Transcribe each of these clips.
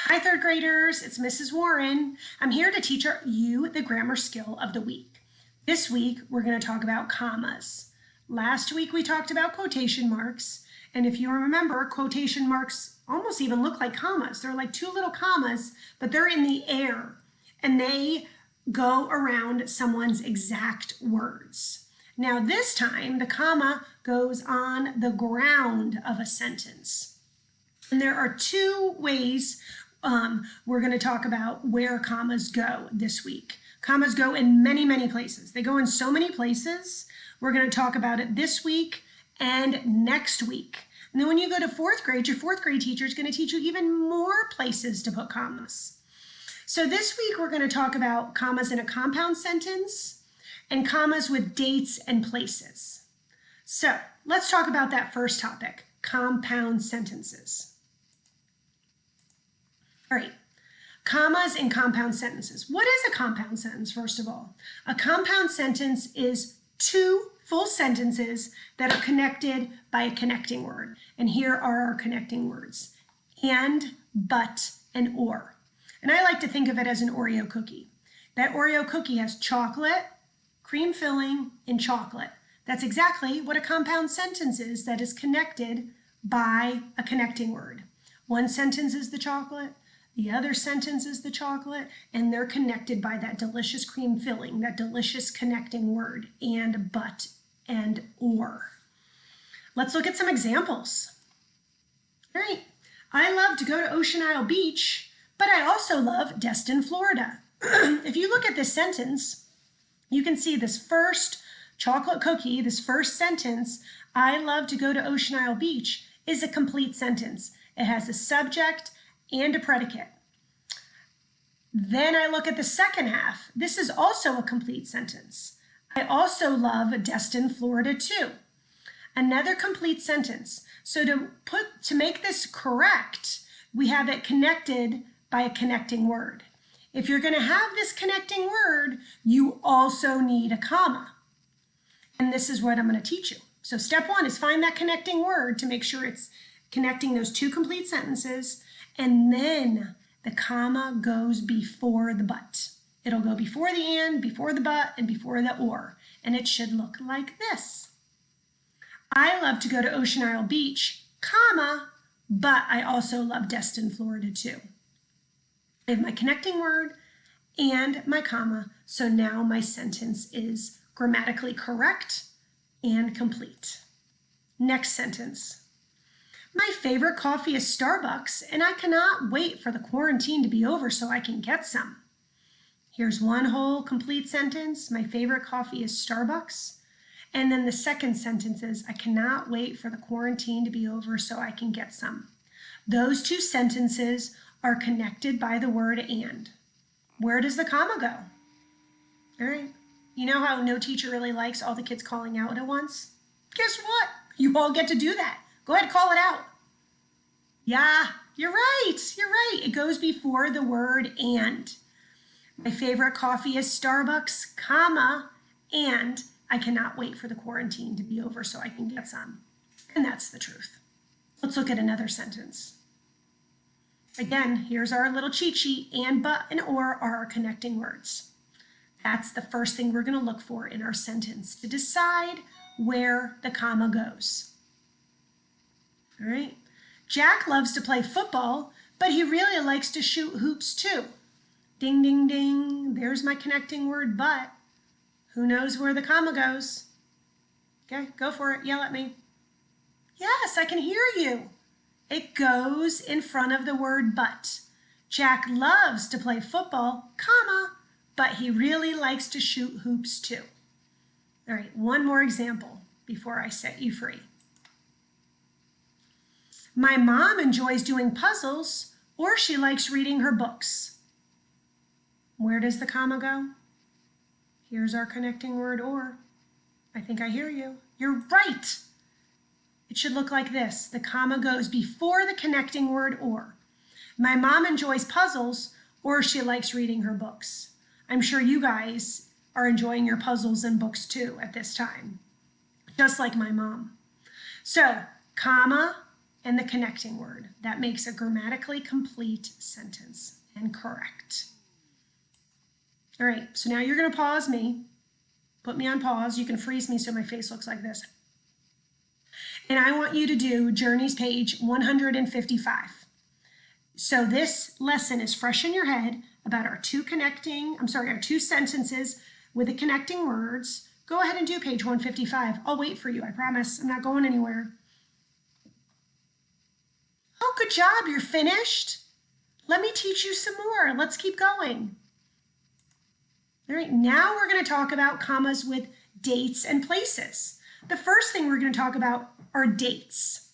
Hi, third graders, it's Mrs. Warren. I'm here to teach you the grammar skill of the week. This week, we're going to talk about commas. Last week, we talked about quotation marks. And if you remember, quotation marks almost even look like commas. They're like two little commas, but they're in the air. And they go around someone's exact words. Now, this time, the comma goes on the ground of a sentence. And there are two ways we're going to talk about where commas go this week. Commas go in many, many places. They go in so many places. We're going to talk about it this week and next week. And then when you go to fourth grade, your fourth grade teacher is going to teach you even more places to put commas. So this week we're going to talk about commas in a compound sentence and commas with dates and places. So let's talk about that first topic, compound sentences. All right, commas in compound sentences. What is a compound sentence, first of all? A compound sentence is two full sentences that are connected by a connecting word. And here are our connecting words: and, but, and or. And I like to think of it as an Oreo cookie. That Oreo cookie has chocolate, cream filling, and chocolate. That's exactly what a compound sentence is that is connected by a connecting word. One sentence is the chocolate, the other sentence is the chocolate, and they're connected by that delicious cream filling, that delicious connecting word, and, but, and, or. Let's look at some examples. All right, I love to go to Ocean Isle Beach, but I also love Destin, Florida. If you look at this sentence, you can see this first chocolate cookie, this first sentence, I love to go to Ocean Isle Beach, is a complete sentence. It has a subject and a predicate. Then I look at the second half. This is also a complete sentence. I also love Destin, Florida too. Another complete sentence. So to make this correct, we have it connected by a connecting word. If you're going to have this connecting word, you also need a comma. And this is what I'm going to teach you. So step one is find that connecting word to make sure it's connecting those two complete sentences. And then the comma goes before the but. It'll go before the and, before the but, and before the or. And it should look like this. I love to go to Ocean Isle Beach, comma, but I also love Destin, Florida too. I have my connecting word and my comma, so now my sentence is grammatically correct and complete. Next sentence. My favorite coffee is Starbucks, and I cannot wait for the quarantine to be over so I can get some. Here's one whole complete sentence. My favorite coffee is Starbucks. And then the second sentence is, I cannot wait for the quarantine to be over so I can get some. Those two sentences are connected by the word and. Where does the comma go? All right. You know how no teacher really likes all the kids calling out at once? Guess what? You all get to do that. Go ahead, call it out. Yeah, you're right. You're right. It goes before the word and. My favorite coffee is Starbucks, comma, and I cannot wait for the quarantine to be over so I can get some. And that's the truth. Let's look at another sentence. Again, here's our little cheat sheet. And, but, and or are our connecting words. That's the first thing we're going to look for in our sentence to decide where the comma goes. All right. Jack loves to play football, but he really likes to shoot hoops too. Ding, ding, ding. There's my connecting word, but. Who knows where the comma goes? Okay, go for it. Yell at me. Yes, I can hear you. It goes in front of the word but. Jack loves to play football, comma, but he really likes to shoot hoops too. All right, one more example before I set you free. My mom enjoys doing puzzles, or she likes reading her books. Where does the comma go? Here's our connecting word, or. I think I hear you. You're right. It should look like this. The comma goes before the connecting word, or. My mom enjoys puzzles, or she likes reading her books. I'm sure you guys are enjoying your puzzles and books too at this time, just like my mom. So, comma and the connecting word. That makes a grammatically complete sentence and correct. All right, so now you're going to pause me. Put me on pause. You can freeze me so my face looks like this. And I want you to do Journeys page 155. So this lesson is fresh in your head about our two sentences with the connecting words. Go ahead and do page 155. I'll wait for you, I promise. I'm not going anywhere. Oh, good job, you're finished. Let me teach you some more. Let's keep going. All right, now we're going to talk about commas with dates and places. The first thing we're going to talk about are dates.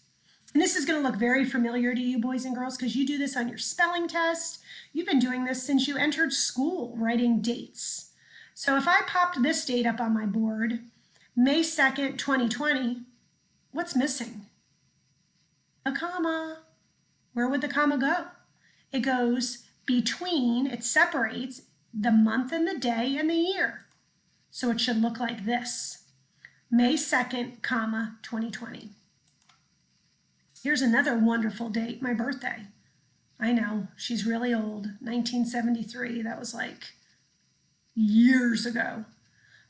And this is going to look very familiar to you, boys and girls, because you do this on your spelling test. You've been doing this since you entered school, writing dates. So if I popped this date up on my board, May 2nd, 2020, what's missing? A comma. Where would the comma go? It goes between, it separates the month and the day and the year. So it should look like this. May 2nd, comma, 2020. Here's another wonderful date, my birthday. I know, she's really old, 1973. That was like years ago.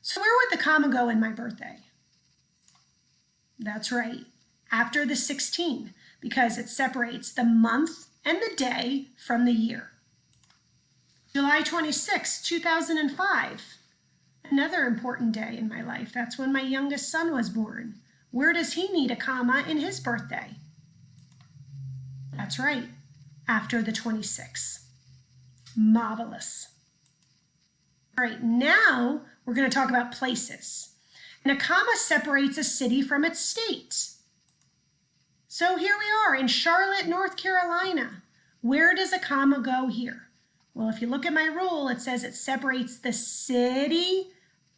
So where would the comma go in my birthday? That's right, after the 16, because it separates the month and the day from the year. July 26, 2005. Another important day in my life. That's when my youngest son was born. Where does he need a comma in his birthday? That's right, after the 26th. Marvelous. All right, now we're going to talk about places. And a comma separates a city from its state. So here we are in Charlotte, North Carolina. Where does a comma go here? Well, if you look at my rule, it says it separates the city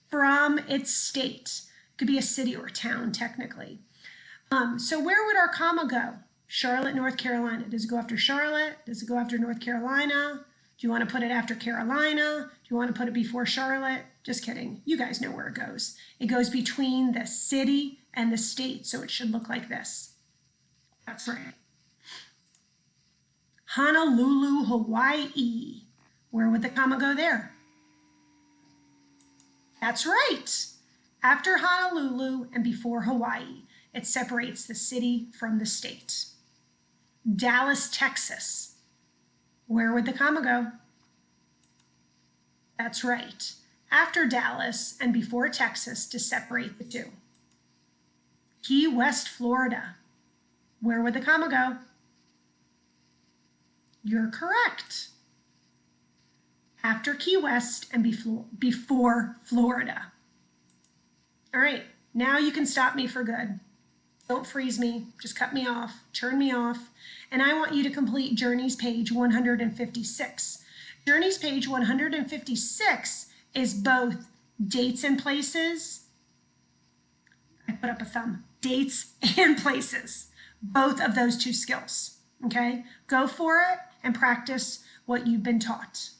from its state. It could be a city or a town, technically. So where would our comma go? Charlotte, North Carolina. Does it go after Charlotte? Does it go after North Carolina? Do you want to put it after Carolina? Do you want to put it before Charlotte? Just kidding. You guys know where it goes. It goes between the city and the state, so it should look like this. That's right. Honolulu, Hawaii. Where would the comma go there? That's right. After Honolulu and before Hawaii, it separates the city from the state. Dallas, Texas. Where would the comma go? That's right. After Dallas and before Texas to separate the two. Key West, Florida. Where would the comma go? You're correct. After Key West and before Florida. All right, now you can stop me for good. Don't freeze me, just cut me off, turn me off, and I want you to complete Journeys page 156. Journeys page 156 is both dates and places. I put up a thumb. Dates and places, both of those two skills, okay? Go for it and practice what you've been taught.